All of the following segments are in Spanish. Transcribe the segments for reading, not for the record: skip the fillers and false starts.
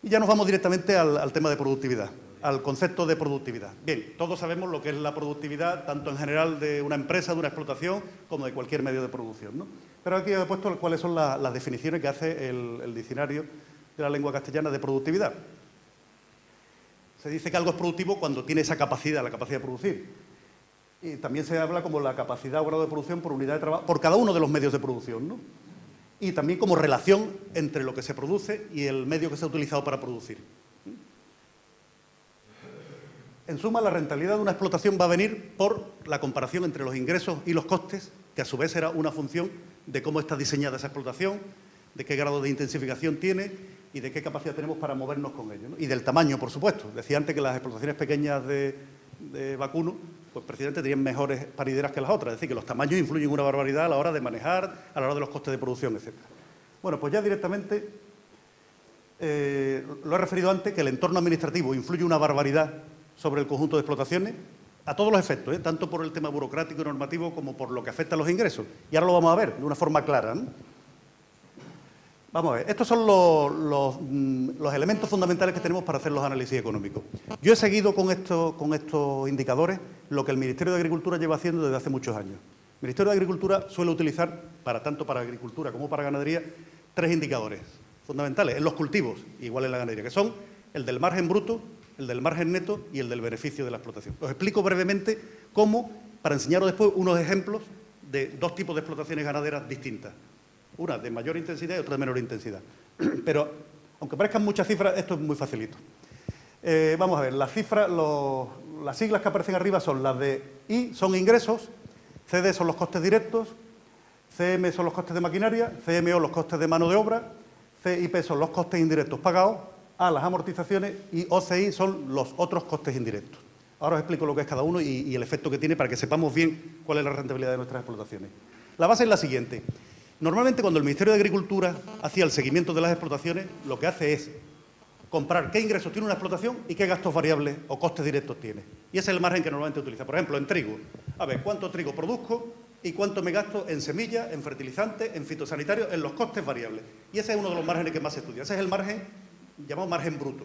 Y ya nos vamos directamente al tema de productividad, al concepto de productividad. Bien, todos sabemos lo que es la productividad, tanto en general de una empresa, de una explotación, como de cualquier medio de producción, ¿no? Pero aquí he puesto cuáles son las definiciones que hace el diccionario de la lengua castellana de productividad. Se dice que algo es productivo cuando tiene esa capacidad, la capacidad de producir. Y también se habla como la capacidad o grado de producción por unidad de trabajo, por cada uno de los medios de producción, ¿no? Y también como relación entre lo que se produce y el medio que se ha utilizado para producir. En suma, la rentabilidad de una explotación va a venir por la comparación entre los ingresos y los costes, que a su vez será una función de cómo está diseñada esa explotación, de qué grado de intensificación tiene y de qué capacidad tenemos para movernos con ello, ¿no? Y del tamaño, por supuesto. Decía antes que las explotaciones pequeñas de vacuno, pues precisamente tenían mejores parideras que las otras. Es decir, que los tamaños influyen una barbaridad a la hora de manejar, a la hora de los costes de producción, etc. Bueno, pues ya directamente, lo he referido antes, que el entorno administrativo influye una barbaridad sobre el conjunto de explotaciones, a todos los efectos, tanto por el tema burocrático y normativo como por lo que afecta a los ingresos. Y ahora lo vamos a ver de una forma clara, ¿no? Vamos a ver, estos son los elementos fundamentales que tenemos para hacer los análisis económicos. Yo he seguido con estos indicadores lo que el Ministerio de Agricultura lleva haciendo desde hace muchos años. El Ministerio de Agricultura suele utilizar, tanto para agricultura como para ganadería, 3 indicadores fundamentales en los cultivos, igual en la ganadería, que son el del margen bruto, el del margen neto y el del beneficio de la explotación. Os explico brevemente cómo, para enseñaros después unos ejemplos de 2 tipos de explotaciones ganaderas distintas. Una de mayor intensidad y otra de menor intensidad. Pero, aunque parezcan muchas cifras, esto es muy facilito. Vamos a ver, las cifras, las siglas que aparecen arriba son las de I, son ingresos, CD son los costes directos, CM son los costes de maquinaria, CMO los costes de mano de obra, CIP son los costes indirectos pagados, A las amortizaciones y OCI son los otros costes indirectos. Ahora os explico lo que es cada uno y el efecto que tiene para que sepamos bien cuál es la rentabilidad de nuestras explotaciones. La base es la siguiente. Normalmente, cuando el Ministerio de Agricultura hacía el seguimiento de las explotaciones, lo que hace es comparar qué ingresos tiene una explotación y qué gastos variables o costes directos tiene. Y ese es el margen que normalmente utiliza. Por ejemplo, en trigo. A ver, ¿cuánto trigo produzco y cuánto me gasto en semillas, en fertilizantes, en fitosanitarios, en los costes variables? Y ese es uno de los márgenes que más se estudia. Ese es el margen llamado margen bruto.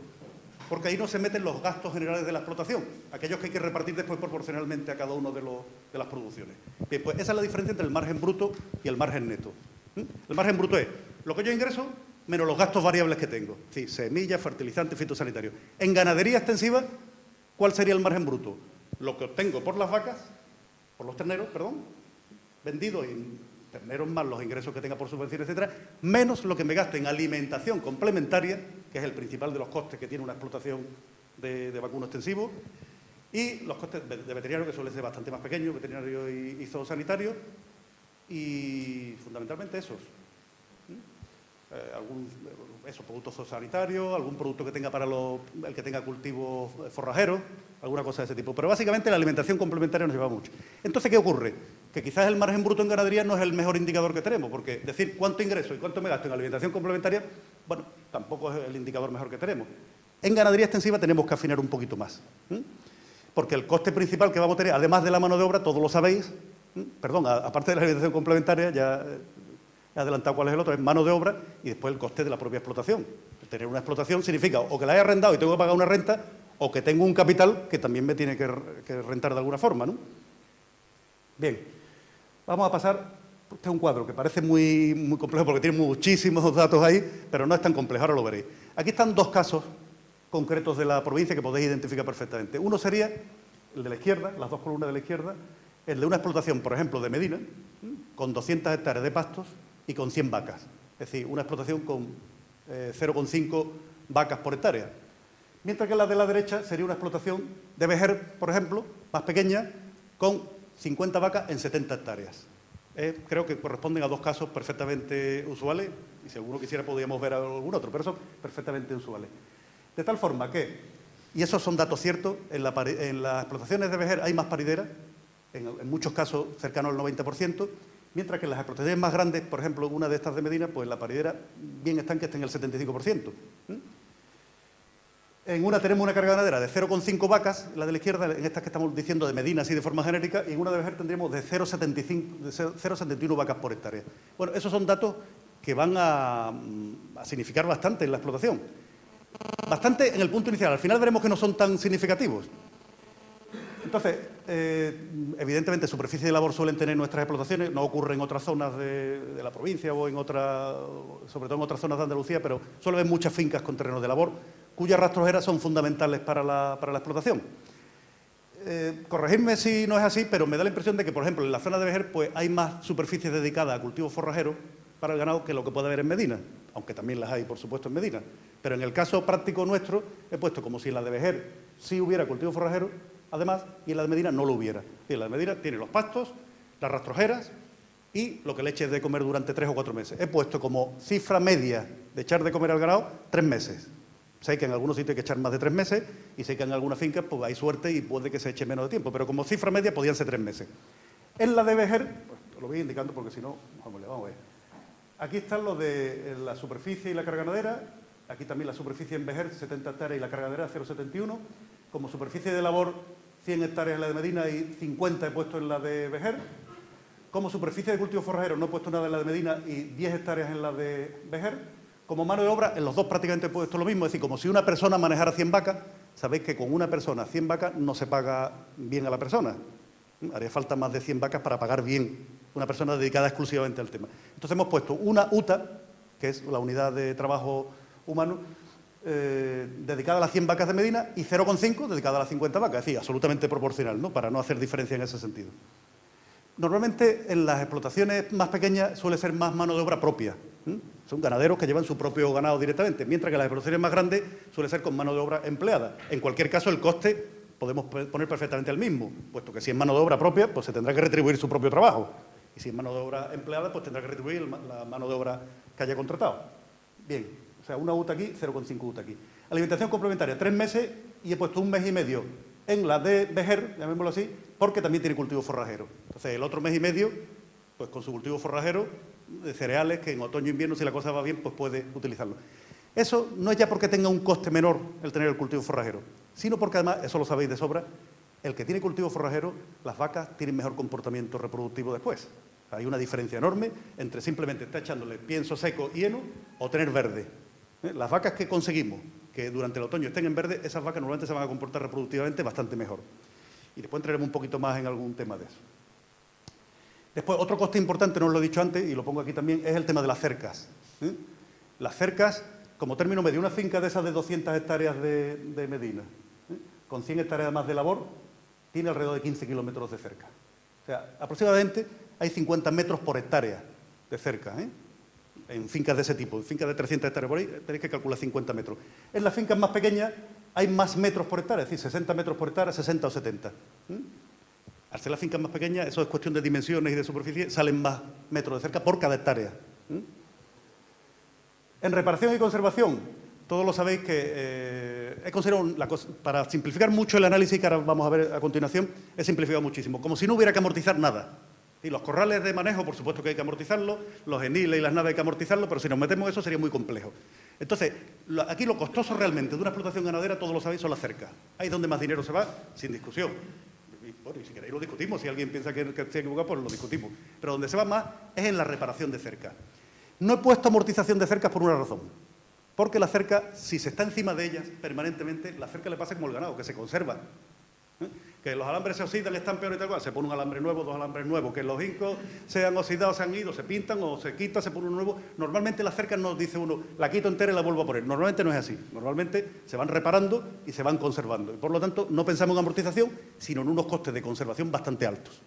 Porque ahí no se meten los gastos generales de la explotación, aquellos que hay que repartir después proporcionalmente a cada uno de las producciones. Bien, pues esa es la diferencia entre el margen bruto y el margen neto. El margen bruto es lo que yo ingreso menos los gastos variables que tengo. Sí, semillas, fertilizantes, fitosanitarios. En ganadería extensiva, ¿cuál sería el margen bruto? Lo que obtengo por las vacas, por los terneros, perdón, vendidos en terneros más los ingresos que tenga por subvenciones, etcétera, menos lo que me gasto en alimentación complementaria, que es el principal de los costes que tiene una explotación de vacuno extensivo, y los costes de veterinario, que suelen ser bastante más pequeños, veterinario y zoosanitario, y fundamentalmente esos. Productos zoosanitarios, algún producto que tenga para el que tenga cultivos forrajeros, alguna cosa de ese tipo. Pero básicamente la alimentación complementaria nos lleva mucho. Entonces, ¿qué ocurre? Que quizás el margen bruto en ganadería no es el mejor indicador que tenemos, porque decir cuánto ingreso y cuánto me gasto en alimentación complementaria, bueno, tampoco es el indicador mejor que tenemos. En ganadería extensiva tenemos que afinar un poquito más, porque el coste principal que vamos a tener, además de la mano de obra, todos lo sabéis, aparte de la alimentación complementaria, ya he adelantado cuál es el otro, es mano de obra y después el coste de la propia explotación. Tener una explotación significa o que la he arrendado y tengo que pagar una renta, o que tengo un capital que también me tiene que rentar de alguna forma, ¿no? Bien, vamos a pasar. Este es un cuadro que parece muy, muy complejo porque tiene muchísimos datos ahí, pero no es tan complejo, ahora lo veréis. Aquí están 2 casos concretos de la provincia que podéis identificar perfectamente. Uno sería el de la izquierda, las 2 columnas de la izquierda, el de una explotación, por ejemplo, de Medina, con 200 hectáreas de pastos y con 100 vacas. Es decir, una explotación con 0,5 vacas por hectárea. Mientras que la de la derecha sería una explotación de Vejer, por ejemplo, más pequeña, con 50 vacas en 70 hectáreas. Creo que corresponden a 2 casos perfectamente usuales, y si alguno quisiera podríamos ver algún otro, pero son perfectamente usuales. De tal forma que, y esos son datos ciertos, en las explotaciones de Vejer hay más parideras, en muchos casos cercano al 90%, mientras que en las explotaciones más grandes, por ejemplo, una de estas de Medina, pues la paridera bien están que esté en el 75%. En una tenemos una carga ganadera de 0,5 vacas, la de la izquierda, en estas que estamos diciendo de Medina, así de forma genérica, y en una de Vejer tendríamos de 0,71 vacas por hectárea. Bueno, esos son datos que van a significar bastante en la explotación. Bastante en el punto inicial. Al final veremos que no son tan significativos. Entonces, evidentemente, superficie de labor suelen tener nuestras explotaciones, no ocurre en otras zonas de la provincia o sobre todo en otras zonas de Andalucía, pero suele haber muchas fincas con terrenos de labor, cuyas rastrojeras son fundamentales para la explotación. Corregidme si no es así, pero me da la impresión de que, por ejemplo, en la zona de Vejer pues, hay más superficies dedicadas a cultivos forrajeros para el ganado que lo que puede haber en Medina, aunque también las hay, por supuesto, en Medina. Pero en el caso práctico nuestro, he puesto como si en la de Vejer sí hubiera cultivo forrajero, además, y en la de Medina no lo hubiera. Y en la de Medina tiene los pastos, las rastrojeras y lo que le eches de comer durante 3 o 4 meses. He puesto como cifra media de echar de comer al ganado 3 meses. Sé que en algunos sitios hay que echar más de 3 meses y sé que en algunas fincas pues, hay suerte y puede que se eche menos de tiempo, pero como cifra media podían ser 3 meses. En la de Vejer, pues, lo voy indicando porque si no, vamos a ver. Aquí están los de la superficie y la carga ganadera. Aquí también la superficie en Vejer, 70 hectáreas y la carga ganadera 0,71. Como superficie de labor, 100 hectáreas en la de Medina y 50 he puesto en la de Vejer. Como superficie de cultivo forrajero no he puesto nada en la de Medina y 10 hectáreas en la de Vejer. Como mano de obra, en los dos prácticamente he puesto lo mismo. Es decir, como si una persona manejara 100 vacas, sabéis que con una persona 100 vacas no se paga bien a la persona. Haría falta más de 100 vacas para pagar bien una persona dedicada exclusivamente al tema. Entonces hemos puesto una UTA, que es la unidad de trabajo humano, dedicada a las 100 vacas de Medina y 0,5 dedicada a las 50 vacas, es decir, absolutamente proporcional, ¿no? Para no hacer diferencia en ese sentido. Normalmente en las explotaciones más pequeñas suele ser más mano de obra propia. Son ganaderos que llevan su propio ganado directamente, mientras que en las explotaciones más grandes suele ser con mano de obra empleada. En cualquier caso, el coste podemos poner perfectamente el mismo, puesto que si es mano de obra propia, pues se tendrá que retribuir su propio trabajo. Y si es mano de obra empleada, pues tendrá que retribuir la mano de obra que haya contratado. Bien, o sea, una UTA aquí, 0,5 UTA aquí. Alimentación complementaria, 3 meses y he puesto 1 mes y medio en la de Vejer, llamémoslo así, porque también tiene cultivo forrajero. Entonces, el otro mes y medio, pues con su cultivo forrajero de cereales, que en otoño e invierno, si la cosa va bien, pues puede utilizarlo. Eso no es ya porque tenga un coste menor el tener el cultivo forrajero, sino porque además, eso lo sabéis de sobra, el que tiene cultivo forrajero, las vacas tienen mejor comportamiento reproductivo después. Hay una diferencia enorme entre simplemente estar echándole pienso seco y heno o tener verde. Las vacas que conseguimos que durante el otoño estén en verde, esas vacas normalmente se van a comportar reproductivamente bastante mejor. Y después entraremos un poquito más en algún tema de eso. Después, otro coste importante, no os lo he dicho antes, y lo pongo aquí también, es el tema de las cercas. Las cercas, como término medio, una finca de esas de 200 hectáreas de Medina, con 100 hectáreas más de labor, tiene alrededor de 15 kilómetros de cerca. O sea, aproximadamente hay 50 metros por hectárea de cerca, en fincas de ese tipo. En fincas de 300 hectáreas por ahí tenéis que calcular 50 metros. En las fincas más pequeñas hay más metros por hectárea, es decir, 60 metros por hectárea, 60 o 70. Al ser las fincas más pequeñas, eso es cuestión de dimensiones y de superficie, salen más metros de cerca por cada hectárea. En reparación y conservación, todos lo sabéis que he considerado, para simplificar mucho el análisis que ahora vamos a ver a continuación, he simplificado muchísimo, como si no hubiera que amortizar nada. Y los corrales de manejo, por supuesto que hay que amortizarlos, los eniles y las naves hay que amortizarlos, pero si nos metemos en eso sería muy complejo. Entonces, aquí lo costoso realmente de una explotación ganadera, todos lo sabéis, son las cercas. Ahí es donde más dinero se va, sin discusión. Y, bueno, y si queréis lo discutimos, si alguien piensa que estoy equivocado, pues lo discutimos. Pero donde se va más es en la reparación de cercas. No he puesto amortización de cercas por una razón. Porque la cerca, si se está encima de ellas permanentemente, la cerca le pasa como el ganado, que se conserva. Que los alambres se oxidan, están peor y tal cual, se pone un alambre nuevo, 2 alambres nuevos, que los hincos se han oxidado, se han ido, se pintan o se quita, se pone uno nuevo. Normalmente las cercas no dice uno, la quito entera y la vuelvo a poner. Normalmente no es así. Normalmente se van reparando y se van conservando. Y por lo tanto, no pensamos en amortización, sino en unos costes de conservación bastante altos.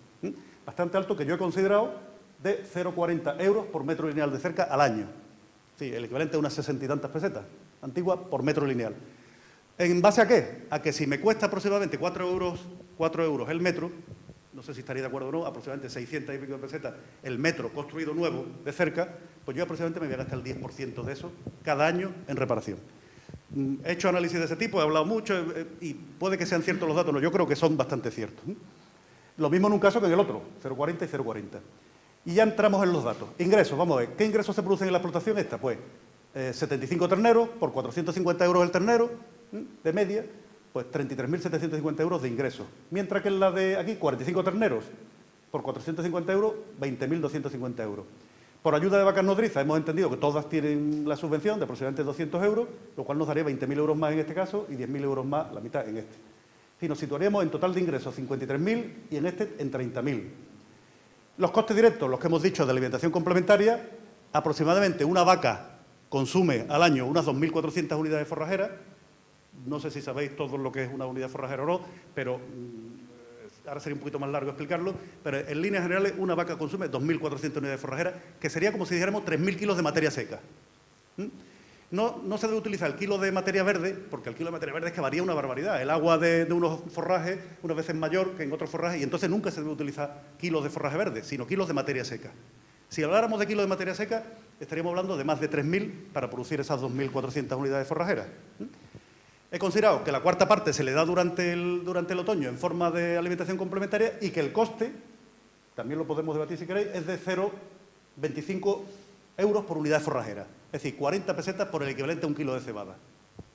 Bastante altos que yo he considerado de 0,40 euros por metro lineal de cerca al año. Sí, el equivalente a unas 60 y tantas pesetas antiguas por metro lineal. ¿En base a qué? A que si me cuesta aproximadamente 4 euros el metro, no sé si estaría de acuerdo o no, aproximadamente 600 y pico de pesetas el metro construido nuevo de cerca, pues yo aproximadamente me voy a gastar el 10% de eso cada año en reparación. He hecho análisis de ese tipo, he hablado mucho y puede que sean ciertos los datos, no, yo creo que son bastante ciertos. Lo mismo en un caso que en el otro, 0,40 y 0,40. Y ya entramos en los datos. Ingresos, vamos a ver, ¿qué ingresos se producen en la explotación esta? Pues 75 terneros por 450 euros el ternero, de media, pues 33.750 euros de ingresos. Mientras que en la de aquí, 45 terneros por 450 euros, 20.250 euros. Por ayuda de vacas nodrizas hemos entendido que todas tienen la subvención de aproximadamente 200 euros, lo cual nos daría 20.000 euros más en este caso y 10.000 euros más, la mitad en este. Si nos situaríamos en total de ingresos 53.000 y en este en 30.000. Los costes directos, los que hemos dicho de alimentación complementaria, aproximadamente una vaca consume al año unas 2.400 unidades forrajeras. No sé si sabéis todo lo que es una unidad forrajera o no, pero ahora sería un poquito más largo explicarlo, pero en líneas generales una vaca consume 2.400 unidades forrajeras, que sería como si dijéramos 3.000 kilos de materia seca. No se debe utilizar el kilo de materia verde, porque el kilo de materia verde es que varía una barbaridad. El agua de unos forrajes unas veces es mayor que en otros forrajes y entonces nunca se debe utilizar kilos de forraje verde, sino kilos de materia seca. Si habláramos de kilos de materia seca, estaríamos hablando de más de 3.000 para producir esas 2.400 unidades forrajeras. He considerado que la cuarta parte se le da durante el otoño en forma de alimentación complementaria y que el coste, también lo podemos debatir si queréis, es de 0,25 euros por unidad forrajera. Es decir, 40 pesetas por el equivalente a un kilo de cebada.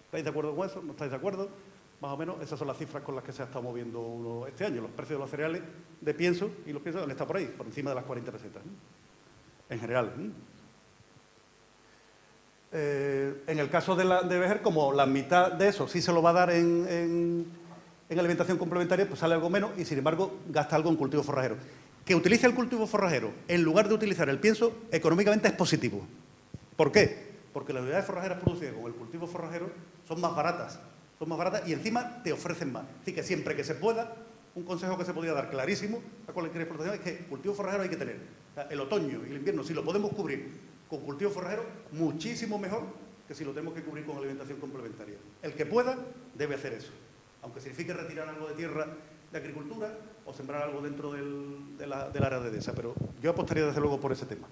¿Estáis de acuerdo con eso? ¿No estáis de acuerdo? Más o menos esas son las cifras con las que se ha estado moviendo este año. Los precios de los cereales de pienso y los piensos han estado por ahí, por encima de las 40 pesetas. En general. En el caso de Vejer, como la mitad de eso sí se lo va a dar en alimentación complementaria, pues sale algo menos y, sin embargo, gasta algo en cultivo forrajero. Que utilice el cultivo forrajero en lugar de utilizar el pienso, económicamente es positivo. ¿Por qué? Porque las unidades forrajeras producidas con el cultivo forrajero son más baratas y encima te ofrecen más. Así que siempre que se pueda, un consejo que se podría dar clarísimo a cualquier explotación es que cultivo forrajero hay que tener. O sea, el otoño y el invierno, si lo podemos cubrir con cultivo forrajero, muchísimo mejor que si lo tenemos que cubrir con alimentación complementaria. El que pueda debe hacer eso, aunque signifique retirar algo de tierra de agricultura o sembrar algo dentro del área de dehesa, pero yo apostaría desde luego por ese tema.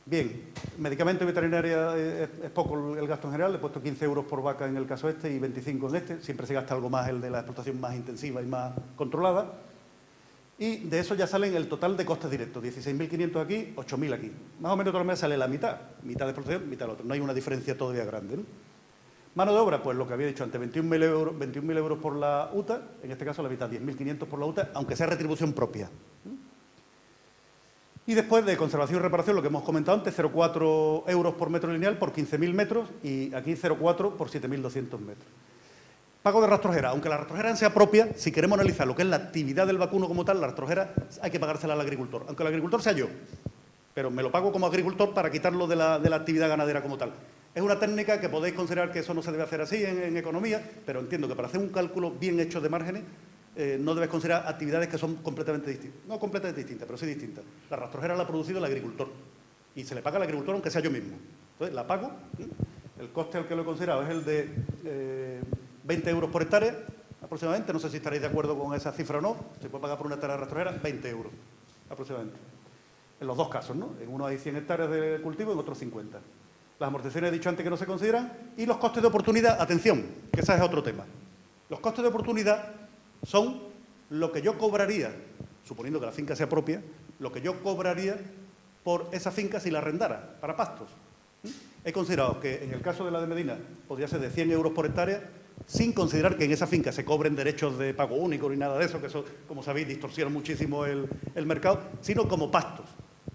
Bien, medicamento y veterinaria es poco el gasto en general, he puesto 15 euros por vaca en el caso este y 25 en este, siempre se gasta algo más el de la explotación más intensiva y más controlada. Y de eso ya salen el total de costes directos, 16.500 aquí, 8.000 aquí. Más o menos toda la mes sale la mitad de explotación, mitad del otro. No hay una diferencia todavía grande, ¿no? Mano de obra, pues lo que había dicho antes, 21.000 euros por la UTA, en este caso la mitad, 10.500 por la UTA, aunque sea retribución propia. Y después de conservación y reparación, lo que hemos comentado antes, 0,4 euros por metro lineal por 15.000 metros y aquí 0,4 por 7.200 metros. Pago de rastrojera, aunque la rastrojera sea propia, si queremos analizar lo que es la actividad del vacuno como tal, la rastrojera hay que pagársela al agricultor, aunque el agricultor sea yo, pero me lo pago como agricultor para quitarlo de la actividad ganadera como tal. Es una técnica que podéis considerar que eso no se debe hacer así en economía, pero entiendo que para hacer un cálculo bien hecho de márgenes no debes considerar actividades que son completamente distintas. No completamente distintas, pero sí distintas. La rastrojera la ha producido el agricultor y se le paga al agricultor aunque sea yo mismo. Entonces la pago, el coste al que lo he considerado es el de 20 euros por hectárea aproximadamente, no sé si estaréis de acuerdo con esa cifra o no, se puede pagar por una hectárea de rastrojera 20 euros aproximadamente. En los dos casos, ¿no? En uno hay 100 hectáreas de cultivo, en otro 50. Las amortizaciones he dicho antes que no se consideran y los costes de oportunidad, atención, que ese es otro tema. Los costes de oportunidad son lo que yo cobraría, suponiendo que la finca sea propia, lo que yo cobraría por esa finca si la arrendara para pastos. He considerado que en el caso de la de Medina podría ser de 100 euros por hectárea, sin considerar que en esa finca se cobren derechos de pago único ni nada de eso, que eso, como sabéis, distorsiona muchísimo el mercado, sino como pastos.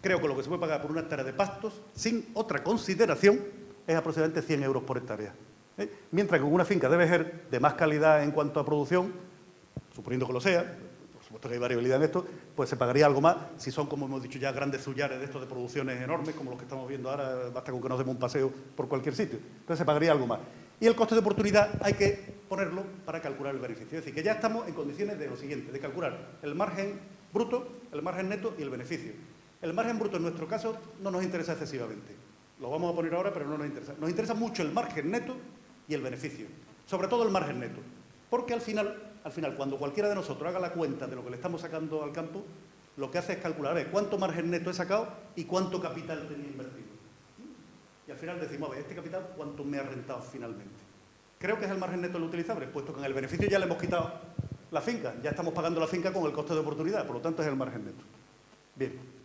Creo que lo que se puede pagar por una hectárea de pastos, sin otra consideración, es aproximadamente 100 euros por hectárea. Mientras que una finca debe ser de más calidad en cuanto a producción, suponiendo que lo sea, por supuesto que hay variabilidad en esto, pues se pagaría algo más si son, como hemos dicho ya, grandes sullares de estos de producciones enormes, como los que estamos viendo ahora, basta con que nos demos un paseo por cualquier sitio. Entonces se pagaría algo más. Y el coste de oportunidad hay que ponerlo para calcular el beneficio. Es decir, que ya estamos en condiciones de lo siguiente, de calcular el margen bruto, el margen neto y el beneficio. El margen bruto en nuestro caso no nos interesa excesivamente. Lo vamos a poner ahora, pero no nos interesa. Nos interesa mucho el margen neto y el beneficio. Sobre todo el margen neto. Porque al final, cuando cualquiera de nosotros haga la cuenta de lo que le estamos sacando al campo, lo que hace es calcular, a ver, cuánto margen neto he sacado y cuánto capital tenía invertido. Y al final decimos, a ver, este capital, ¿cuánto me ha rentado finalmente? Creo que es el margen neto lo utilizable, puesto que en el beneficio ya le hemos quitado la finca. Ya estamos pagando la finca con el coste de oportunidad, por lo tanto es el margen neto. Bien.